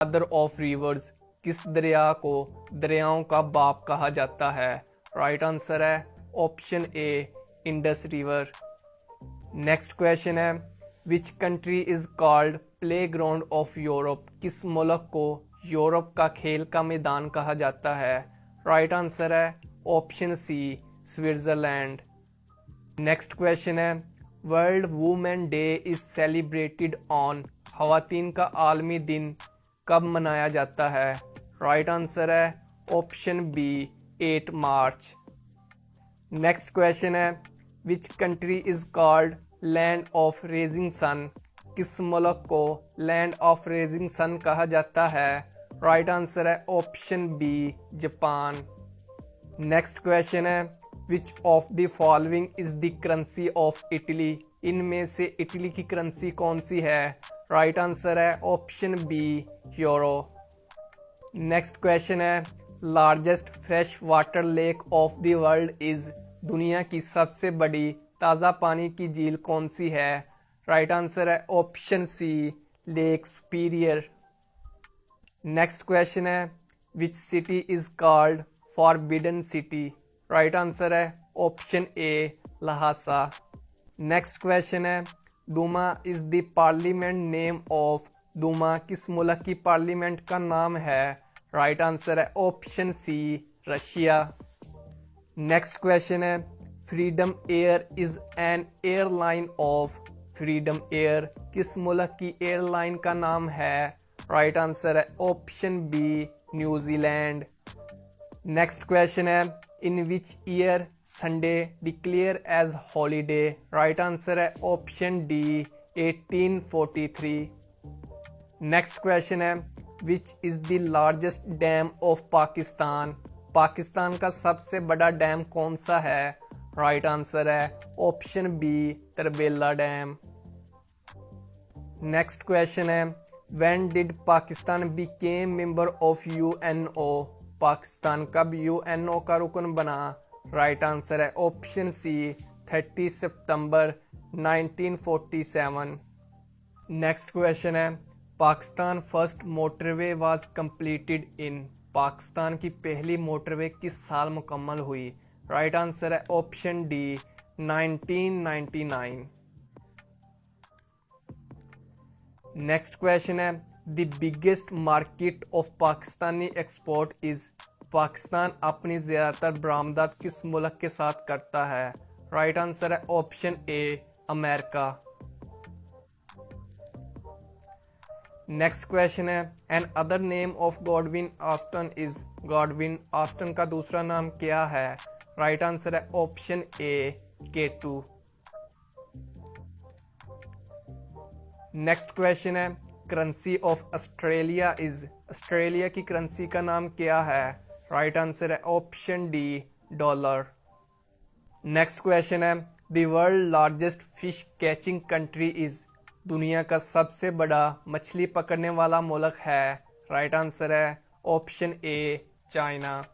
Father of reverse, किस दरिया को दरियाओं का बाप कहा जाता है? राइट आंसर है option A Indus river. Next question है which country is called playground of Europe, किस मुल्क को यूरोप का खेल का मैदान कहा जाता है? राइट आंसर है option C Switzerland. Next question है world women day is celebrated on, ख़वातीन का आलमी दिन कब मनाया जाता है? राइट आंसर है option B 8 March. Next question है which country is called land of rising sun, किस मुल्क को लैंड ऑफ रेजिंग सन कहा जाता है? राइट आंसर है option B Japan. Next question है which of the following is the currency of Italy, इनमें से इटली की करेंसी कौन सी है? राइट आंसर है option B euro. Next question है largest fresh water lake of the world is, दुनिया की सबसे बड़ी ताज़ा पानी की झील कौन सी है? राइट आंसर है option C Lake Superior. Next question है which city is called Forbidden City? Right answer है option A Lhasa. Next question है Duma is the parliament name of, Duma किस मुल्क की पार्लियामेंट का नाम है? राइट आंसर है option C Russia. Next question है Freedom Air is an airline of, Freedom Air किस मुल्क की एयरलाइन का नाम है? राइट आंसर है option B New Zealand. Next question है in which year Sunday declare as holiday? Right answer है ऑप्शन डी 1843। नेक्स्ट क्वेश्चन है which is the largest dam of Pakistan, Pakistan का सबसे बड़ा डैम कौन सा है? राइट आंसर है option B Tarbela dam. Next question है when did Pakistan become member of UNO, Pakistan कब यूएनओ का रुकन बना? राइट आंसर है ऑप्शन सी 30 सितंबर 1947। नेक्स्ट क्वेश्चन है Pakistan first motorway was completed in, Pakistan की पहली मोटरवे किस साल मुकम्मल हुई? राइट आंसर है ऑप्शन डी 1999। नेक्स्ट क्वेश्चन है the biggest market of Pakistani export is, Pakistan अपनी ज़्यादातर बरामदात किस मुल्क के साथ करता है? राइट आंसर है option A America. Next question है another name of Godwin Austen is, Godwin Austen का दूसरा नाम क्या है? राइट आंसर है option A K2। Next question है currency of Australia is, Australia की करेंसी का नाम क्या है? राइट आंसर है option D dollar. Next question है the world largest fish catching country is, दुनिया का सबसे बड़ा मछली पकड़ने वाला मुल्क है? राइट आंसर है option A China.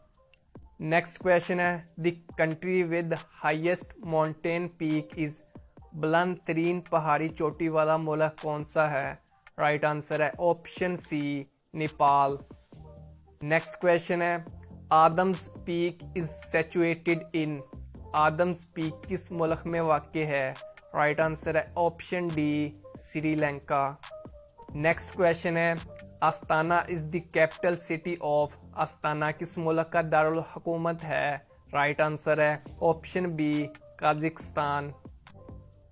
Next question है the country with highest mountain peak is, बुलंद तरीन पहाड़ी चोटी वाला मुल्क कौन सा है? राइट आंसर है option C Nepal. Next question है Adam's peak is situated in, Adam's peak किस मुल्क में वाक़ है? राइट आंसर है option D Sri Lanka. Next question है Astana is the capital city of, Astana किस मुल्क का दारुल हुकूमत है? राइट आंसर है option B Kazakhstan.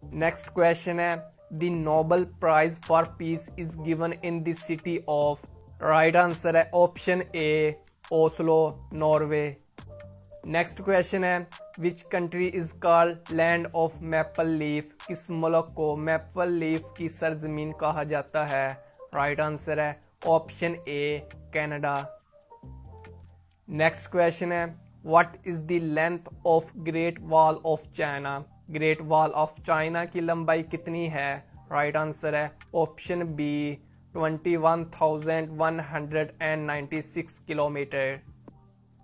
Next question है the Nobel prize for peace is given in the city of, right answer है option A Oslo Norway. Next question है which country is called land of maple leaf, किस मुल्क को maple leaf की सरजमीन कहा जाता है? राइट आंसर है option A Canada. Next question है what is the length of Great Wall of China, Great Wall of China की लंबाई कितनी है? राइट आंसर है option B 21,196 kilometre.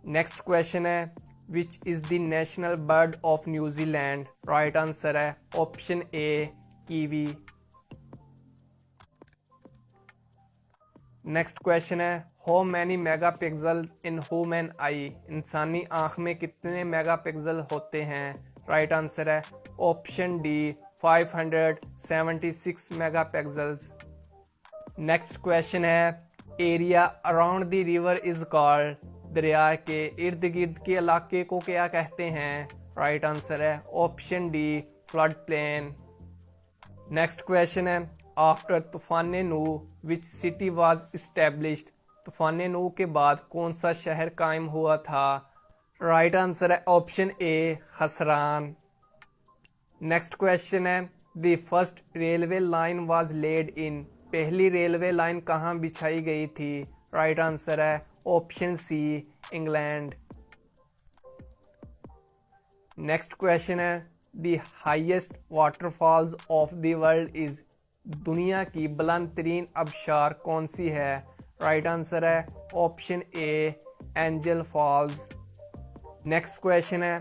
Next question है which is the national bird of न्यूजीलैंड? Right answer है option A kiwi. Next question है how many mega pixel in human eye, इंसानी आँख में कितने मेगा पिक्सल होते हैं? राइट आंसर है option D 576 mega pixels. Next question है area around the river is called, दरिया के इर्द गिर्द के इलाके को क्या कहते हैं? राइट आंसर है option D flood plain. Next question है आफ्टर तूफान नू विच सिटी वाज इस्टेब्लिश्ड, तूफान नू के बाद कौन सा शहर कायम हुआ था? राइट आंसर है ऑप्शन ए खसरान। नेक्स्ट क्वेश्चन है the first railway line was laid in, पहली रेलवे लाइन कहाँ बिछाई गई थी? राइट आंसर है option C England. Next question है the highest waterfalls of the world is, दुनिया की बुलंद तरीन आबशार कौन सी है? राइट आंसर है option A Angel Falls. Next question है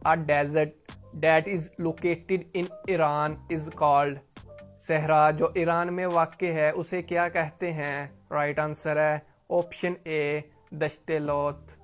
a desert that is located in Iran is called, सहरा जो ईरान में वाक़ है उसे क्या कहते हैं? राइट आंसर है ऑप्शन ए दश्ते लौत।